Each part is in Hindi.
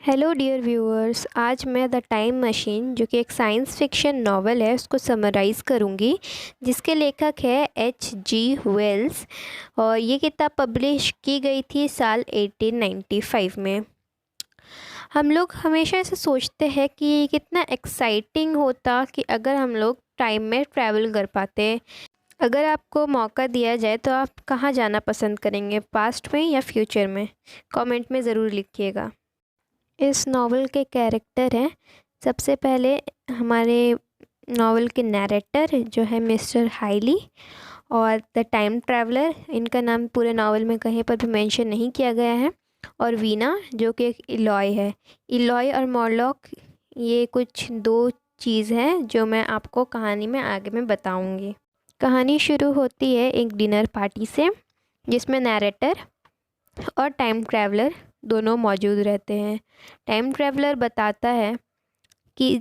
हेलो डियर व्यूअर्स, आज मैं द टाइम मशीन जो कि एक साइंस फिक्शन नावल है उसको समराइज़ करूँगी, जिसके लेखक है H.G. वेल्स। और ये किताब पब्लिश की गई थी साल 1895 में। हम लोग हमेशा ऐसे सोचते हैं कि कितना एक्साइटिंग होता कि अगर हम लोग टाइम में ट्रैवल कर पाते। अगर आपको मौका दिया जाए तो आप कहाँ जाना पसंद करेंगे, पास्ट में या फ्यूचर में? कमेंट में ज़रूर लिखिएगा। इस नावल के कैरेक्टर हैं, सबसे पहले हमारे नावल के नैरेटर जो है मिस्टर हाइली, और द टाइम ट्रैवलर, इनका नाम पूरे नावल में कहीं पर भी मेंशन नहीं किया गया है, और वीना जो कि एक इलॉय है। इलॉय और मॉर्लॉक ये कुछ दो चीज़ हैं जो मैं आपको कहानी में आगे में बताऊंगी। कहानी शुरू होती है एक डिनर पार्टी से, जिसमें नैरेटर और टाइम ट्रैवलर दोनों मौजूद रहते हैं। टाइम ट्रैवलर बताता है कि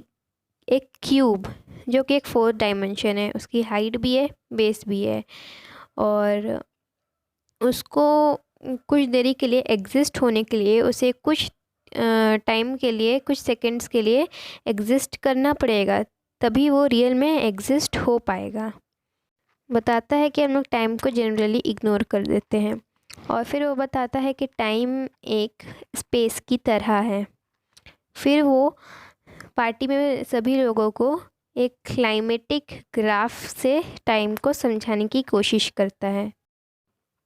एक क्यूब जो कि एक 4 डायमेंशन है, उसकी हाइट भी है, बेस भी है, और उसको कुछ देरी के लिए एग्जिस्ट होने के लिए उसे कुछ टाइम के लिए, कुछ सेकंड्स के लिए एग्जिस्ट करना पड़ेगा, तभी वो रियल में एग्जिस्ट हो पाएगा। बताता है कि हम लोग टाइम को जनरली इग्नोर कर देते हैं। और फिर वो बताता है कि टाइम एक स्पेस की तरह है। फिर वो पार्टी में सभी लोगों को एक क्लाइमेटिक ग्राफ से टाइम को समझाने की कोशिश करता है।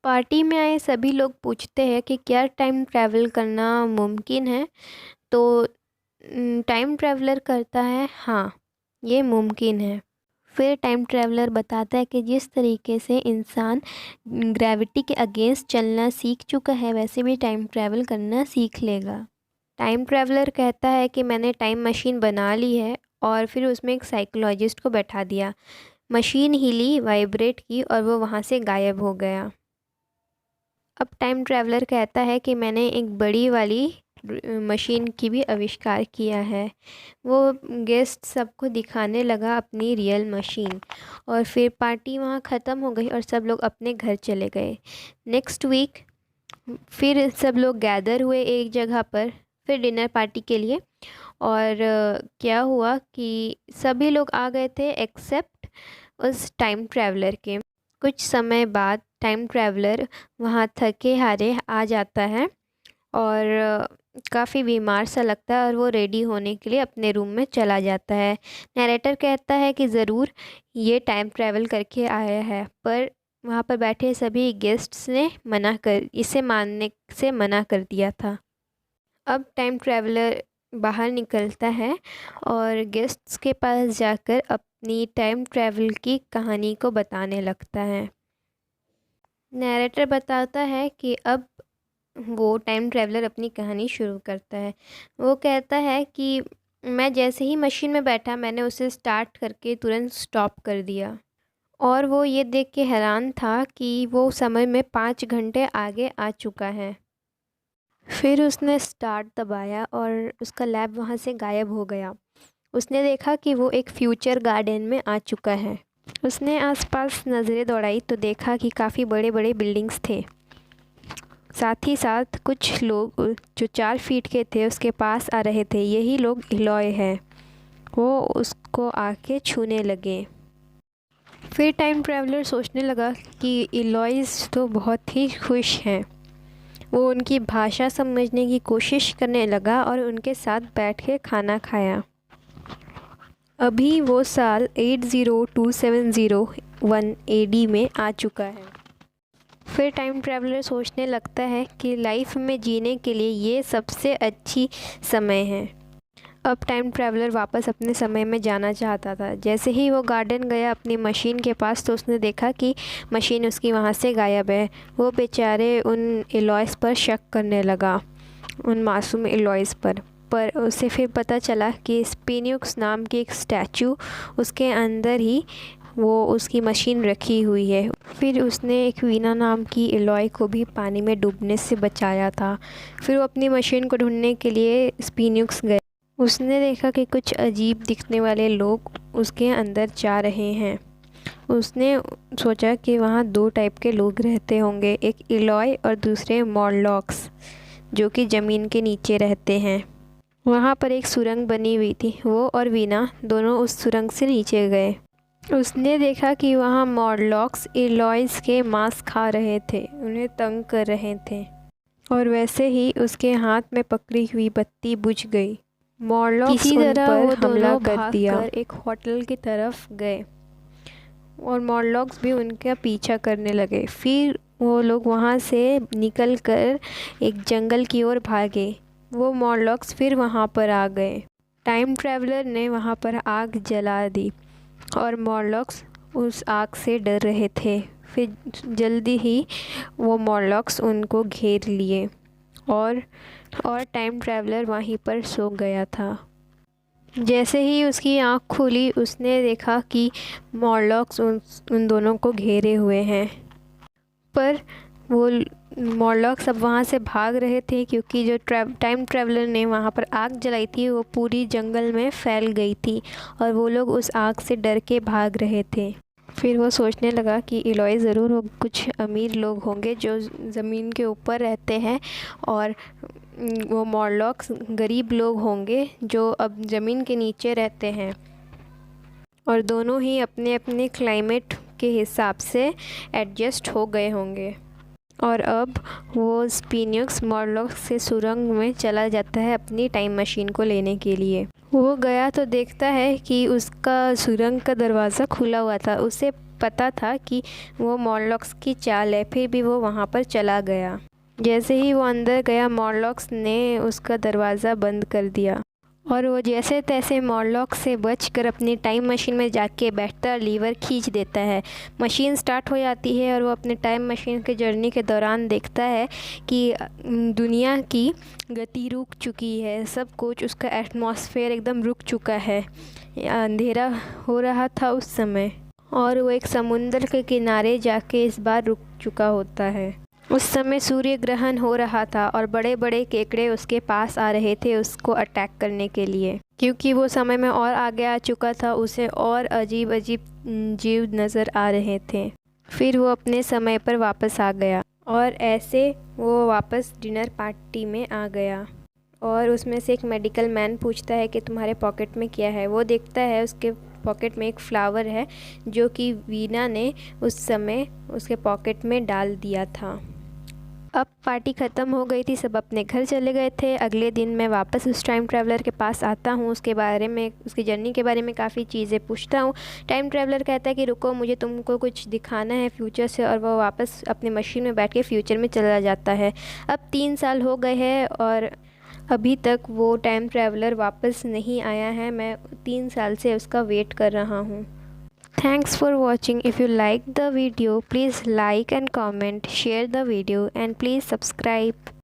पार्टी में आए सभी लोग पूछते हैं कि क्या टाइम ट्रैवल करना मुमकिन है, तो टाइम ट्रैवलर करता है हाँ, ये मुमकिन है। फिर टाइम ट्रैवलर बताता है कि जिस तरीके से इंसान ग्रेविटी के अगेंस्ट चलना सीख चुका है, वैसे भी टाइम ट्रैवल करना सीख लेगा। टाइम ट्रैवलर कहता है कि मैंने टाइम मशीन बना ली है, और फिर उसमें एक साइकोलॉजिस्ट को बैठा दिया। मशीन हिली, वाइब्रेट की, और वो वहाँ से गायब हो गया। अब टाइम ट्रैवलर कहता है कि मैंने एक बड़ी वाली मशीन की भी आविष्कार किया है। वो गेस्ट सबको दिखाने लगा अपनी रियल मशीन, और फिर पार्टी वहाँ ख़त्म हो गई और सब लोग अपने घर चले गए। नेक्स्ट वीक फिर सब लोग गैदर हुए एक जगह पर, फिर डिनर पार्टी के लिए। और क्या हुआ कि सभी लोग आ गए थे एक्सेप्ट उस टाइम ट्रैवलर के। कुछ समय बाद टाइम ट्रैवलर वहाँ थके हारे आ जाता है, और काफ़ी बीमार सा लगता है, और वो रेडी होने के लिए अपने रूम में चला जाता है। नैरेटर कहता है कि ज़रूर ये टाइम ट्रैवल करके आया है, पर वहाँ पर बैठे सभी गेस्ट्स ने इसे मानने से मना कर दिया था। अब टाइम ट्रैवलर बाहर निकलता है और गेस्ट्स के पास जाकर अपनी टाइम ट्रैवल की कहानी को बताने लगता है। नैरेटर बताता है कि अब वो टाइम ट्रैवलर अपनी कहानी शुरू करता है। वो कहता है कि मैं जैसे ही मशीन में बैठा, मैंने उसे स्टार्ट करके तुरंत स्टॉप कर दिया, और वो ये देख के हैरान था कि वो समय में 5 घंटे आगे आ चुका है। फिर उसने स्टार्ट दबाया और उसका लैब वहाँ से गायब हो गया। उसने देखा कि वो एक फ्यूचर गार्डन में आ चुका है। उसने आसपास नज़रें दौड़ाई तो देखा कि काफ़ी बड़े बड़े बिल्डिंग्स थे। साथ ही साथ कुछ लोग जो 4 फीट के थे उसके पास आ रहे थे। यही लोग इलॉय हैं। वो उसको आके छूने लगे। फिर टाइम ट्रैवलर सोचने लगा कि इलॉयज़ तो बहुत ही खुश हैं। वो उनकी भाषा समझने की कोशिश करने लगा और उनके साथ बैठ के खाना खाया। अभी वो साल 80270 AD में आ चुका है। फिर टाइम ट्रैवलर सोचने लगता है कि लाइफ में जीने के लिए ये सबसे अच्छी समय है। अब टाइम ट्रैवलर वापस अपने समय में जाना चाहता था। जैसे ही वो गार्डन गया अपनी मशीन के पास, तो उसने देखा कि मशीन उसकी वहाँ से गायब है। वो बेचारे उन इलॉयज़ पर शक करने लगा, उन मासूम इलॉयज़ पर उसे फिर पता चला कि स्पिनियक्स नाम की एक स्टैचू उसके अंदर ही वो उसकी मशीन रखी हुई है। फिर उसने एक वीना नाम की इलॉय को भी पानी में डूबने से बचाया था। फिर वो अपनी मशीन को ढूंढने के लिए स्पिनियक्स गए। उसने देखा कि कुछ अजीब दिखने वाले लोग उसके अंदर जा रहे हैं। उसने सोचा कि वहाँ 2 टाइप के लोग रहते होंगे, एक इलॉय और दूसरे मॉर्लॉक्स, जो कि ज़मीन के नीचे रहते हैं। वहाँ पर एक सुरंग बनी हुई थी। वो और वीना दोनों उस सुरंग से नीचे गए। उसने देखा कि वहाँ मॉर्लॉक्स एलॉयज़ के मांस खा रहे थे, उन्हें तंग कर रहे थे। और वैसे ही उसके हाथ में पकड़ी हुई बत्ती बुझ गई। मॉर्लॉक्स उन पर हमला कर दिया। एक होटल की तरफ गए और मॉर्लॉक्स भी उनका पीछा करने लगे। फिर वो लोग वहाँ से निकलकर एक जंगल की ओर भागे। वो मॉर्लॉक्स फिर वहाँ पर आ गए। टाइम ट्रैवलर ने वहाँ पर आग जला दी और मॉर्लॉक्स उस आग से डर रहे थे। फिर जल्दी ही वो मॉर्लॉक्स उनको घेर लिए और टाइम ट्रैवलर वहीं पर सो गया था। जैसे ही उसकी आँख खुली उसने देखा कि मॉर्लॉक्स उन दोनों को घेरे हुए हैं। पर वो मॉर्लॉक्स अब वहाँ से भाग रहे थे क्योंकि जो टाइम ट्रैवलर ने वहाँ पर आग जलाई थी वो पूरी जंगल में फैल गई थी और वो लोग उस आग से डर के भाग रहे थे। फिर वो सोचने लगा कि एलॉय ज़रूर हो, कुछ अमीर लोग होंगे जो ज़मीन के ऊपर रहते हैं और वो मॉर्लॉक्स गरीब लोग होंगे जो अब ज़मीन के नीचे रहते हैं और दोनों ही अपने अपने क्लाइमेट के हिसाब से एडजस्ट हो गए होंगे। और अब वो स्पिनियक्स मॉर्लॉक्स से सुरंग में चला जाता है अपनी टाइम मशीन को लेने के लिए। वो गया तो देखता है कि उसका सुरंग का दरवाज़ा खुला हुआ था। उसे पता था कि वो मॉर्लॉक्स की चाल है, फिर भी वो वहाँ पर चला गया। जैसे ही वो अंदर गया मॉर्लॉक्स ने उसका दरवाज़ा बंद कर दिया और वो जैसे तैसे मॉर्लॉक्स से बचकर अपनी टाइम मशीन में जाके बैठता लीवर खींच देता है। मशीन स्टार्ट हो जाती है और वो अपने टाइम मशीन के जर्नी के दौरान देखता है कि दुनिया की गति रुक चुकी है, सब कुछ उसका एटमॉस्फेयर एकदम रुक चुका है। अंधेरा हो रहा था उस समय और वो एक समुंदर के किनारे जाके इस बार रुक चुका होता है। उस समय सूर्य ग्रहण हो रहा था और बड़े बड़े केकड़े उसके पास आ रहे थे उसको अटैक करने के लिए। क्योंकि वो समय में और आगे आ चुका था उसे और अजीब अजीब जीव नज़र आ रहे थे। फिर वो अपने समय पर वापस आ गया और ऐसे वो वापस डिनर पार्टी में आ गया और उसमें से एक मेडिकल मैन पूछता है कि तुम्हारे पॉकेट में क्या है। वो देखता है उसके पॉकेट में एक फ्लावर है जो कि वीना ने उस समय उसके पॉकेट में डाल दिया था। अब पार्टी ख़त्म हो गई थी, सब अपने घर चले गए थे। अगले दिन मैं वापस उस टाइम ट्रैवलर के पास आता हूँ, उसके बारे में उसकी जर्नी के बारे में काफ़ी चीज़ें पूछता हूँ। टाइम ट्रैवलर कहता है कि रुको मुझे तुमको कुछ दिखाना है फ्यूचर से, और वो वापस अपने मशीन में बैठ के फ्यूचर में चला जाता है। अब 3 साल हो गए हैं और अभी तक वो टाइम ट्रैवलर वापस नहीं आया है। मैं 3 साल से उसका वेट कर रहा हूँ। Thanks for watching. If you like the video, please like and comment, share the video and please subscribe.